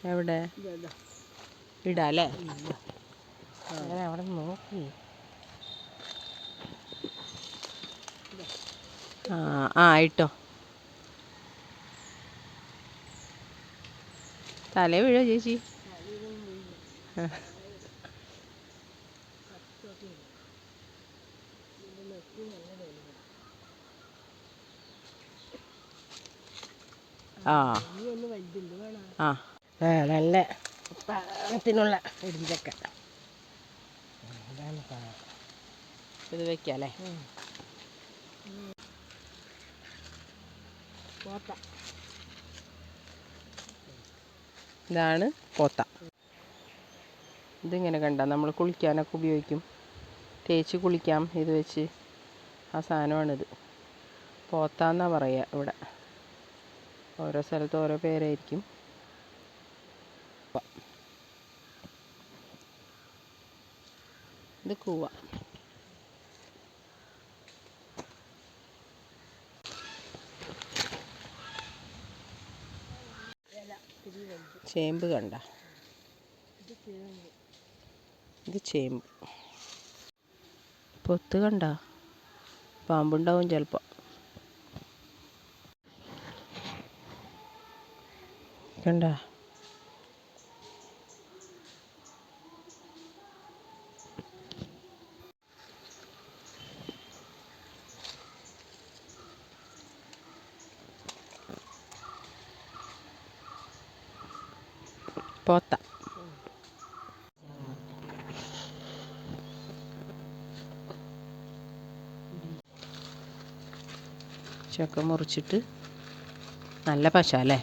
എവിടെ ഇടാല്ലേ? അങ്ങനെ അവിടെ നോക്കി. ആ ഇട്ടോ. തലേ വീഴോ ചേച്ചി? ആ ആ നല്ല പാകത്തിനുള്ള ഇടിഞ്ചക്ക ഇത് വെക്കാല്ലേ? ഇതാണ് പോത്ത. ഇതിങ്ങനെ കണ്ട നമ്മൾ കുളിക്കാനൊക്കെ ഉപയോഗിക്കും, തേച്ച് കുളിക്കാം ഇത് വെച്ച്. ആ സാധനമാണിത്. പോത്താന്നാണ് പറയുക ഇവിടെ. ഓരോ സ്ഥലത്ത് ഓരോ പേരായിരിക്കും. ഇത് കൂവ. ചേമ്പ് കണ്ട, ഇത് ചേമ്പ്. പൊത്ത് കണ്ട, പാമ്പുണ്ടാവും ചിലപ്പോൾ. കണ്ട, പോത്ത. ചക്ക മുറിച്ചിട്ട് നല്ല പശ അല്ലേ?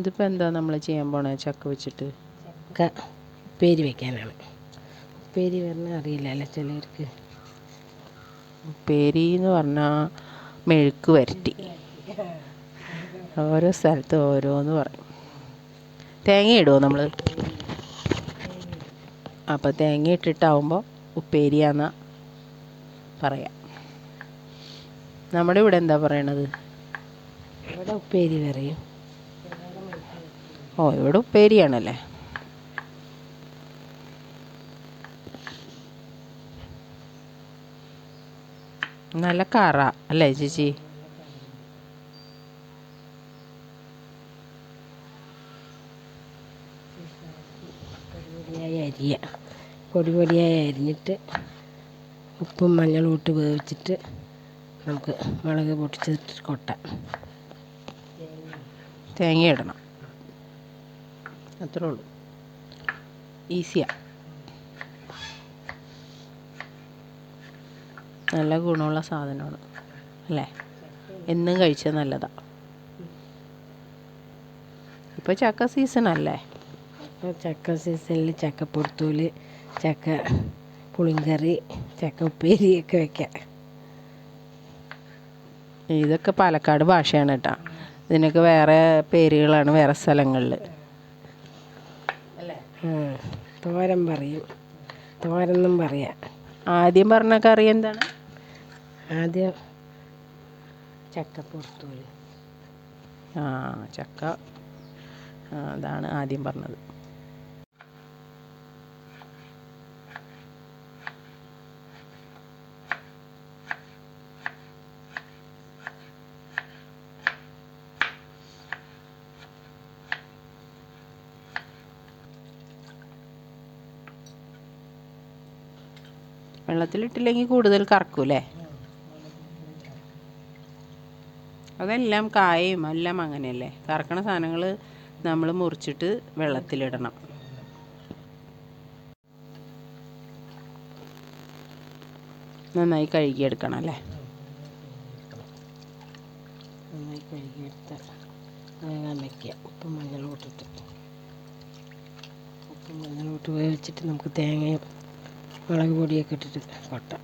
ഇതിപ്പോൾ എന്താ നമ്മൾ ചെയ്യാൻ പോണേ? ചക്ക വെച്ചിട്ട് ചക്ക ഉപ്പേരി വെക്കാനാണ്. ഉപ്പേരി പറഞ്ഞാൽ അറിയില്ലല്ലോ ചിലർക്ക്. ഉപ്പേരി എന്ന് പറഞ്ഞാൽ മെഴുക്ക് വരട്ടി. ഓരോ സ്ഥലത്ത് ഓരോന്ന് പറയും. തേങ്ങ ഇടുമോ നമ്മൾ? അപ്പോൾ തേങ്ങ ഇട്ടിട്ടാവുമ്പോൾ ഉപ്പേരിയാന്നാ പറയാം. നമ്മുടെ ഇവിടെ എന്താ പറയണത്? ഇവിടെ ഉപ്പേരി പറയും. ഓ, ഇവിടെ ഉപ്പേരിയാണല്ലേ. നല്ല കറ അല്ലേ ചേച്ചി? പൊടിയായി അരിഞ്ഞിട്ട് ഉപ്പും മഞ്ഞളും ഇട്ട് വേവിച്ചിട്ട് നമുക്ക് മുളക് പൊട്ടിച്ചിട്ട് കൊട്ടാം. തേങ്ങ ഇടണം, അത്രേ ഉള്ളൂ. ഈസിയാണ്. നല്ല ഗുണമുള്ള സാധനമാണ് അല്ലേ? എന്നും കഴിച്ചാൽ നല്ലതാണ്. ഇപ്പോൾ ചക്ക സീസൺ അല്ലേ? ഇപ്പോൾ ചക്ക സീസണിൽ ചക്കപ്പൊടുത്തൂല്, ചക്ക പുളിങ്കറി, ചക്ക ഉപ്പേരിയൊക്കെ വയ്ക്കാം. ഇതൊക്കെ പാലക്കാട് ഭാഷയാണ് കേട്ടോ. ഇതിനൊക്കെ വേറെ പേരുകളാണ് വേറെ സ്ഥലങ്ങളിൽ അല്ലേ? തോരൻ പറയും, തോരെന്നും പറയാം. ആദ്യം പറഞ്ഞ കറി എന്താണ്? ആദ്യം ചക്കപ്പൊടുത്തൂല്. ചക്ക, അതാണ് ആദ്യം പറഞ്ഞത്. വെള്ളത്തിലിട്ടില്ലെങ്കിൽ കൂടുതൽ കറക്കൂലേ? അതെല്ലാം കായയും എല്ലാം അങ്ങനെയല്ലേ? കറക്കണ സാധനങ്ങൾ നമ്മൾ മുറിച്ചിട്ട് വെള്ളത്തിലിടണം. നന്നായി കഴുകിയെടുക്കണം അല്ലേ? നന്നായി കഴുകിയെടുത്ത് വേകാൻ വയ്ക്കുക. ഉപ്പും മഞ്ഞളും ഇട്ട് വേവിച്ചിട്ട് നമുക്ക് തേങ്ങയും മുളക് പൊടിയൊക്കെ ഇട്ടിട്ട് കൊട്ടാം.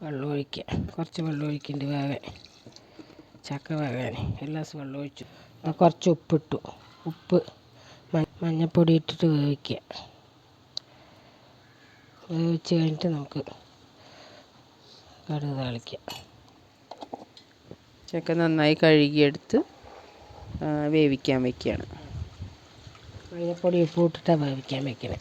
വെള്ളം ഒഴിക്കുക, കുറച്ച് വെള്ളം ഒഴിക്കേണ്ടി വേവാൻ, ചക്ക വേകാൻ. ഒരു ഗ്ലാസ് വെള്ളം ഒഴിച്ചു. കുറച്ച് ഉപ്പിട്ടു. ഉപ്പ് മഞ്ഞൾപ്പൊടി ഇട്ടിട്ട് വേവിക്കുക. വേവിച്ച് കഴിഞ്ഞിട്ട് നമുക്ക് കടുക് താളിക്കാം. ചക്ക നന്നായി കഴുകിയെടുത്ത് വേവിക്കാൻ വെക്കുകയാണ്. മഞ്ഞൾപ്പൊടി ഉപ്പ് ഇട്ടിട്ടാണ് വേവിക്കാൻ വെക്കണേ.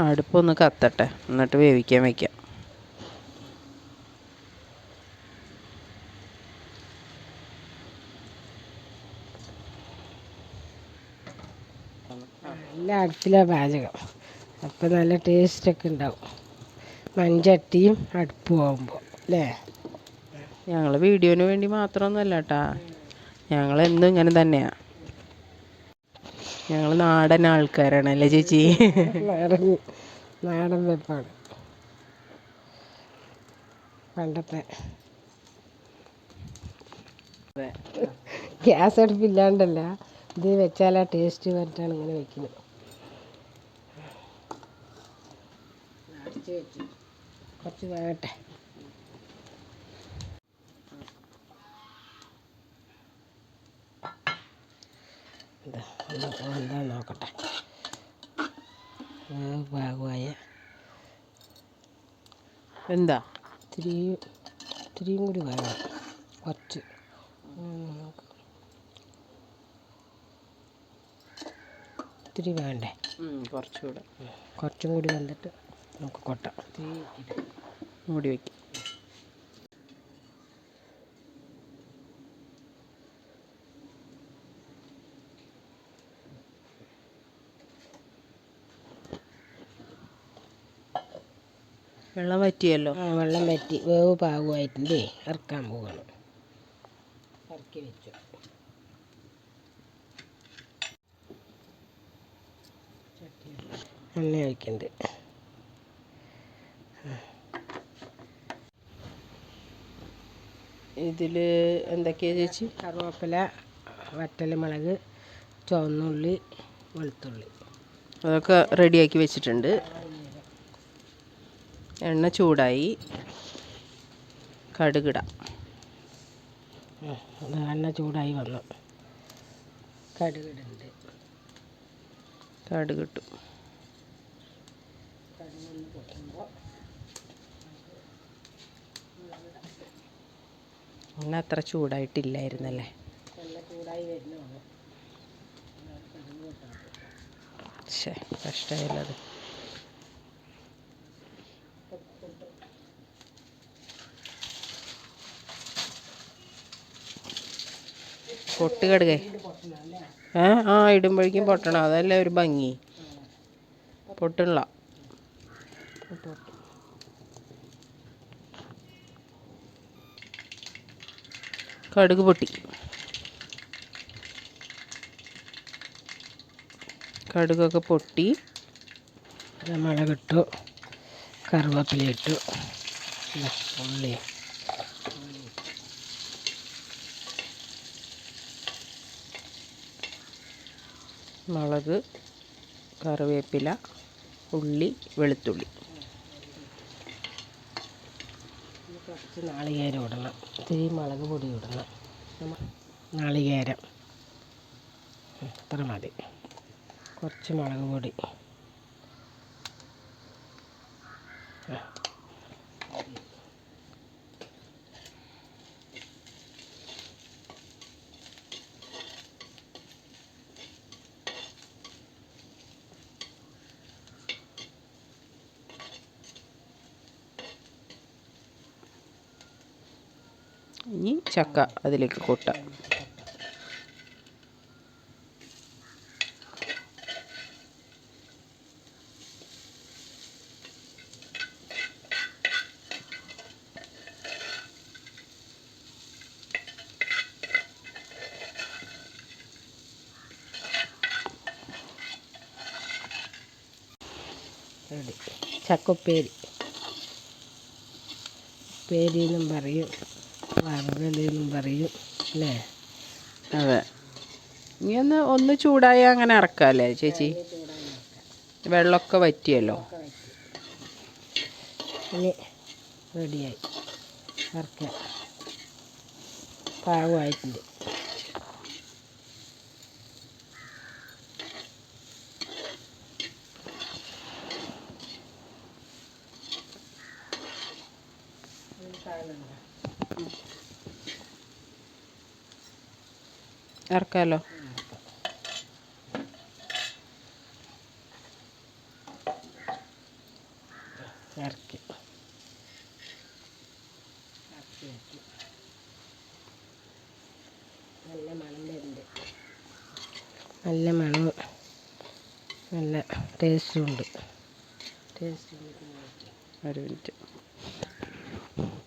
അടുപ്പൊന്ന് കത്തട്ടെ, എന്നിട്ട് വേവിക്കാൻ വയ്ക്കാം. എല്ലാ അടുപ്പിലാണ് പാചകം, അപ്പം നല്ല ടേസ്റ്റൊക്കെ ഉണ്ടാവും. മൺചട്ടിയും അടുപ്പും ആകുമ്പോൾ അല്ലേ? ഞങ്ങൾ വീഡിയോന് വേണ്ടി മാത്രമൊന്നുമല്ല കേട്ടാ, ഞങ്ങളെന്നും ഇങ്ങനെ തന്നെയാണ്. ഞങ്ങൾ നാടൻ ആൾക്കാരാണ് അല്ലേ ചേച്ചി? നാടൻ വെപ്പാണ് പണ്ടത്തെ. ഗ്യാസ് അടുപ്പില്ലാണ്ടല്ല, ഇത് വെച്ചാൽ ആ ടേസ്റ്റ് പറഞ്ഞിട്ടാണ് ഇങ്ങനെ വെക്കുന്നത്. അടച്ച് വെച്ചു, കുറച്ച് വേകട്ടെ. എന്താ നോക്കട്ടെ. പാകമായ എന്താ ഇത്തിരിയും കൂടി വേണം, കുറച്ച്. ഇത്തിരി വേണ്ടേ? കുറച്ചും കൂടി വന്നിട്ട് നമുക്ക് കൊട്ടാം. മൂടി വയ്ക്കാം. വെള്ളം വറ്റിയല്ലോ. വെള്ളം വറ്റി, വേവ് പാകമായിട്ടുണ്ട്. ഇറക്കാൻ പോകണം. ഇറക്കി വെച്ചു. എണ്ണ ഒഴിക്കുന്നുണ്ട്. ഇതിൽ എന്തൊക്കെയാണ് ചേച്ചി? കറിവേപ്പില, വറ്റൽമുളക്, ചുവന്നുള്ളി, വെളുത്തുള്ളി, അതൊക്കെ റെഡിയാക്കി വെച്ചിട്ടുണ്ട്. എണ്ണ ചൂടായി, കടുകിടാം. എണ്ണ ചൂടായി വന്നു, കടുകിടുന്നുണ്ട്. കടുകിട്ടു. എണ്ണ അത്ര ചൂടായിട്ടില്ലായിരുന്നല്ലേ? കഷ്ടമായില്ലത്. പൊട്ട് കടുകേ ഇടുമ്പോഴേക്കും പൊട്ടണം, അതല്ലേ ഒരു ഭംഗി. പൊട്ടണില്ല. കടുക് പൊട്ടി. കടുകൊക്കെ പൊട്ടി. മുളകിട്ടു, കറിവേപ്പില ഇട്ടു, ഉള്ളി, മുളക്, കറിവേപ്പില, ഉള്ളി, വെളുത്തുള്ളി. കുറച്ച് നാളികേരം ഇടണം, ഇത്തിരി മുളക് പൊടി ഇടണം. നാളികേരം ഇത്ര മതി. കുറച്ച് മുളക് പൊടി, ഇനി ചക്ക അതിലേക്ക് കൊട്ടാം. റെഡി. ചക്കുപ്പേരി. ഉപ്പേരി എന്നും പറയും, വറവൽ എന്നും പറയും അല്ലേ? അതെ. ഇനി ഒന്ന് ചൂടായ അങ്ങനെ ഇറക്കാമല്ലേ ചേച്ചി? വെള്ളമൊക്കെ വറ്റിയല്ലോ. ഇനി റെഡിയായി വറുക്കാൻ പാകമായിട്ടുണ്ട്. ഇറക്കാമല്ലോ. ഇറക്കി നല്ല മണം വരുന്നുണ്ട്. നല്ല മണം, നല്ല ടേസ്റ്റും ഉണ്ട്. ഒരു മിനിറ്റ്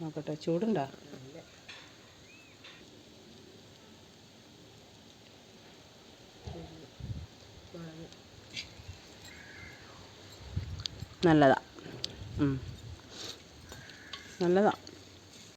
നോക്കട്ടെ, ചൂടുണ്ടോ? നല്ലതാ, നല്ലതാ.